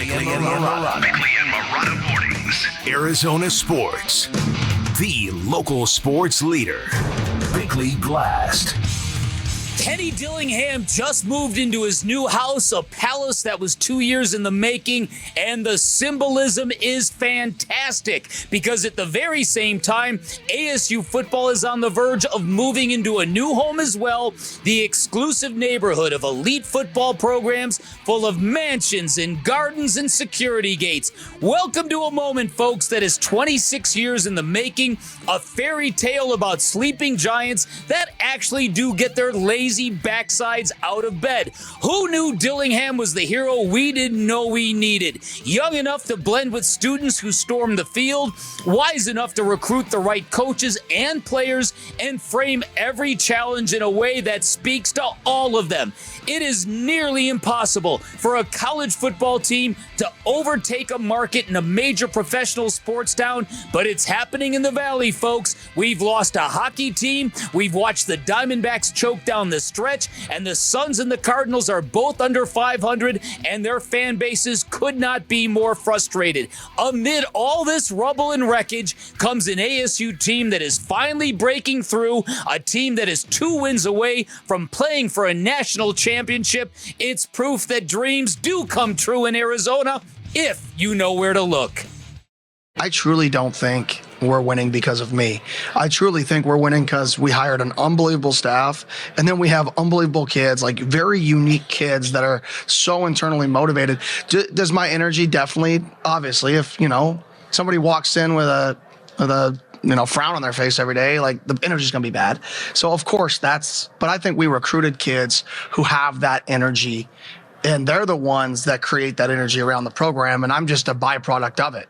Bickley and Marotta Mornings. Arizona Sports. The local sports leader. Bickley Blast. Kenny Dillingham just moved into his new house, a palace that was 2 years in the making, and the symbolism is fantastic because at the very same time, ASU football is on the verge of moving into a new home as well, the exclusive neighborhood of elite football programs full of mansions and gardens and security gates. Welcome to a moment, folks, that is 26 years in the making, a fairy tale about sleeping giants that actually do get their lazy backsides out of bed. Who knew Dillingham was the hero we didn't know we needed? Young enough to blend with students who storm the field, wise enough to recruit the right coaches and players, and frame every challenge in a way that speaks to all of them. It is nearly impossible for a college football team to overtake a market in a major professional sports town, but it's happening in the Valley, folks. We've lost a hockey team, we've watched the Diamondbacks choke down the stretch, and the Suns and the Cardinals are both under 500, and their fan bases could not be more frustrated. Amid all this rubble and wreckage comes an ASU team that is finally breaking through, a team that is 2 wins away from playing for a national championship. It's proof that dreams do come true in Arizona if you know where to look. I truly don't think we're winning because of me. I truly think we're winning because we hired an unbelievable staff, and then we have unbelievable kids, like very unique kids that are so internally motivated. Does my energy definitely, obviously, if, somebody walks in with a frown on their face every day, like the energy's going to be bad. So of course but I think we recruited kids who have that energy, and they're the ones that create that energy around the program, and I'm just a byproduct of it.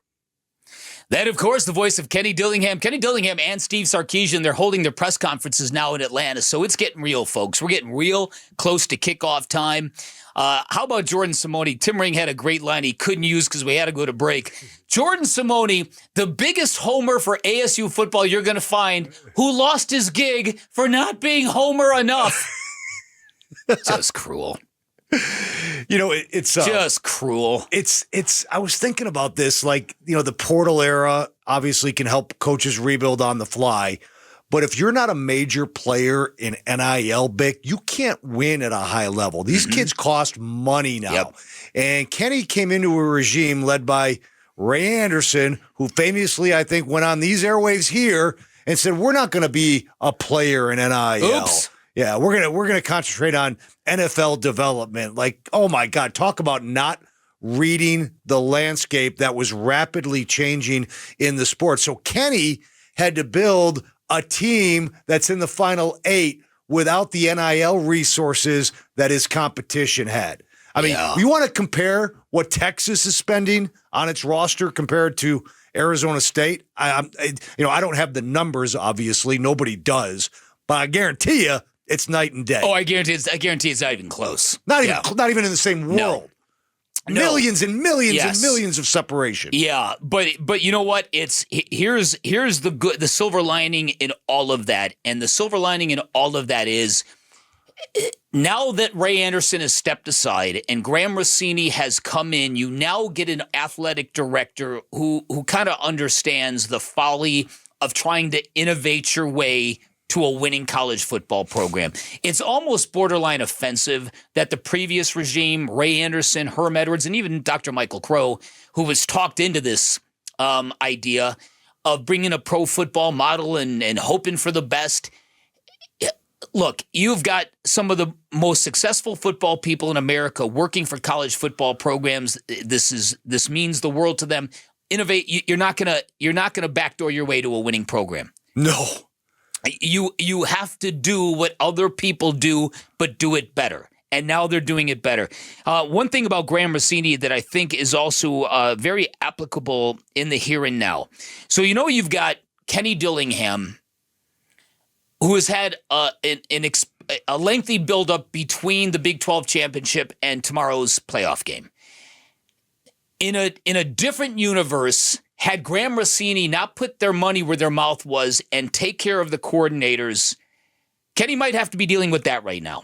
That, of course, the voice of Kenny Dillingham. Kenny Dillingham and Steve Sarkisian, they're holding their press conferences now in Atlanta, so it's getting real, folks. We're getting real close to kickoff time. How about Jordan Simone? Tim Ring had a great line he couldn't use because we had to go to break. Jordan Simone, the biggest homer for ASU football you're going to find, who lost his gig for not being homer enough. Just cruel. It's just cruel. I was thinking about this, the portal era obviously can help coaches rebuild on the fly. But if you're not a major player in NIL, Bick, you can't win at a high level. These kids cost money now. Yep. And Kenny came into a regime led by Ray Anderson, who famously, I think, went on these airwaves here and said, we're not going to be a player in NIL. Oops. Yeah, we're gonna concentrate on NFL development. Like, oh my God, talk about not reading the landscape that was rapidly changing in the sport. So Kenny had to build a team that's in the final 8 without the NIL resources that his competition had. I mean, you want to compare what Texas is spending on its roster compared to Arizona State? I don't have the numbers, obviously. Nobody does. But I guarantee you, it's night and day. Oh, I guarantee it's not even close. Not even in the same world. No. Millions and millions and millions of separation. Yeah, but you know what? Here's the silver lining in all of that, and the silver lining in all of that is now that Ray Anderson has stepped aside and Graham Rossini has come in, you now get an athletic director who kind of understands the folly of trying to innovate your way to a winning college football program. It's almost borderline offensive that the previous regime, Ray Anderson, Herm Edwards, and even Dr. Michael Crow, who was talked into this idea of bringing a pro football model and hoping for the best. Look, you've got some of the most successful football people in America working for college football programs. This means the world to them. Innovate. You're not gonna backdoor your way to a winning program. No. You have to do what other people do, but do it better. And now they're doing it better. One thing about Graham Rossini that I think is also very applicable in the here and now. So you've got Kenny Dillingham, who has had a lengthy buildup between the Big 12 championship and tomorrow's playoff game. In a different universe, had Graham Rossini not put their money where their mouth was and take care of the coordinators, Kenny might have to be dealing with that right now.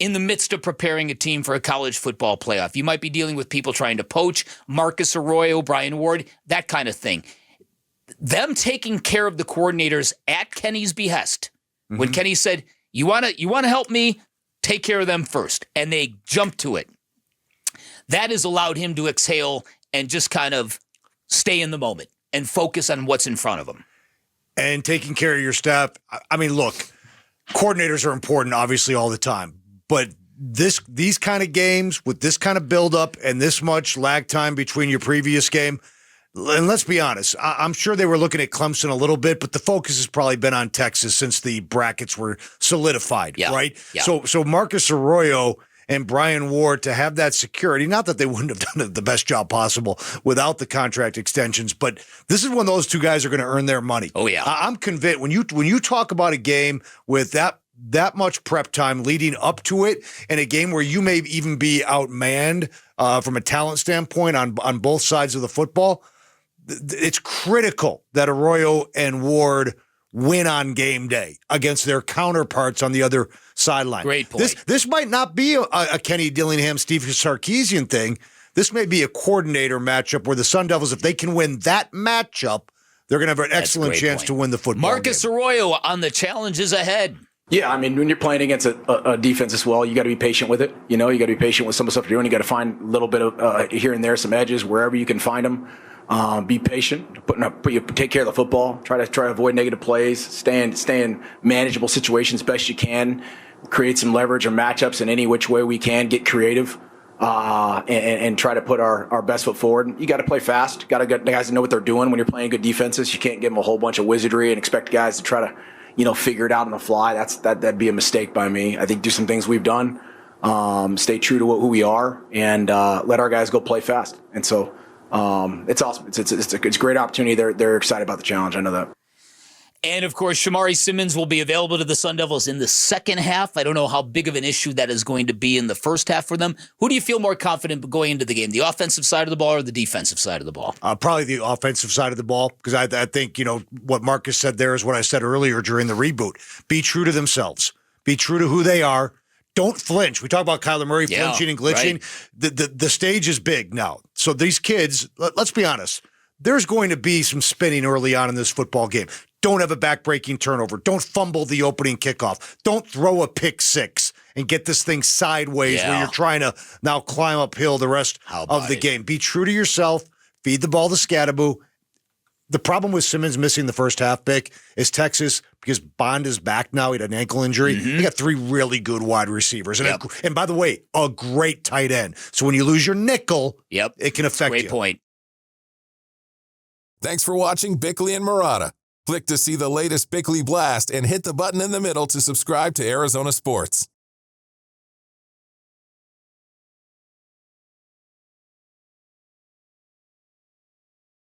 in the midst of preparing a team for a college football playoff. You might be dealing with people trying to poach, Marcus Arroyo, Brian Ward, that kind of thing. Them taking care of the coordinators at Kenny's behest. When Kenny said, you want to help me, take care of them first. And they jumped to it. That has allowed him to exhale and just kind of stay in the moment and focus on what's in front of him. And taking care of your staff. I mean, look, coordinators are important, obviously, all the time. But these kind of games with this kind of buildup and this much lag time between your previous game, and let's be honest, I'm sure they were looking at Clemson a little bit, but the focus has probably been on Texas since the brackets were solidified, right? Yeah. So Marcus Arroyo and Brian Ward to have that security, not that they wouldn't have done the best job possible without the contract extensions, but this is when those two guys are going to earn their money. Oh, yeah. I'm convinced when you talk about a game with that much prep time leading up to it, and a game where you may even be outmanned from a talent standpoint on both sides of the football, it's critical that Arroyo and Ward win on game day against their counterparts on the other sideline. Great point. This might not be a Kenny Dillingham, Steve Sarkisian thing. This may be a coordinator matchup where the Sun Devils, if they can win that matchup, they're going to have an excellent chance to win the football Marcus game. Arroyo on the challenges ahead. Yeah, I mean, when you're playing against a defense as well, you got to be patient with it. You know, you got to be patient with some of the stuff you're doing. You got to find a little bit of here and there, some edges, wherever you can find them. Be patient, take care of the football, try to avoid negative plays, stay in manageable situations best you can, create some leverage or matchups in any which way we can, get creative, and try to put our best foot forward. You got to play fast. Got to get guys to know what they're doing when you're playing good defenses. You can't give them a whole bunch of wizardry and expect guys to try to, figure it out on the fly. That'd be a mistake by me. I think do some things we've done, stay true to who we are, and let our guys go play fast. And so. It's awesome. It's a great opportunity. They're excited about the challenge. I know that. And, of course, Shamari Simmons will be available to the Sun Devils in the second half. I don't know how big of an issue that is going to be in the first half for them. Who do you feel more confident going into the game, the offensive side of the ball or the defensive side of the ball? Probably the offensive side of the ball, because I think, what Marcus said there is what I said earlier during the reboot. Be true to themselves. Be true to who they are. Don't flinch. We talk about Kyler Murray flinching and glitching. Right. The stage is big now. So these kids, let's be honest, there's going to be some spinning early on in this football game. Don't have a back-breaking turnover. Don't fumble the opening kickoff. Don't throw a pick six and get this thing sideways where you're trying to now climb uphill the rest of the game. Be true to yourself. Feed the ball to Scadaboo. The problem with Simmons missing the first half, Bick, is Texas, because Bond is back now. He had an ankle injury. They got three really good wide receivers. And by the way, a great tight end. So when you lose your nickel, it can affect you. Great point. Thanks for watching Bickley and Marotta. Click to see the latest Bickley Blast and hit the button in the middle to subscribe to Arizona Sports.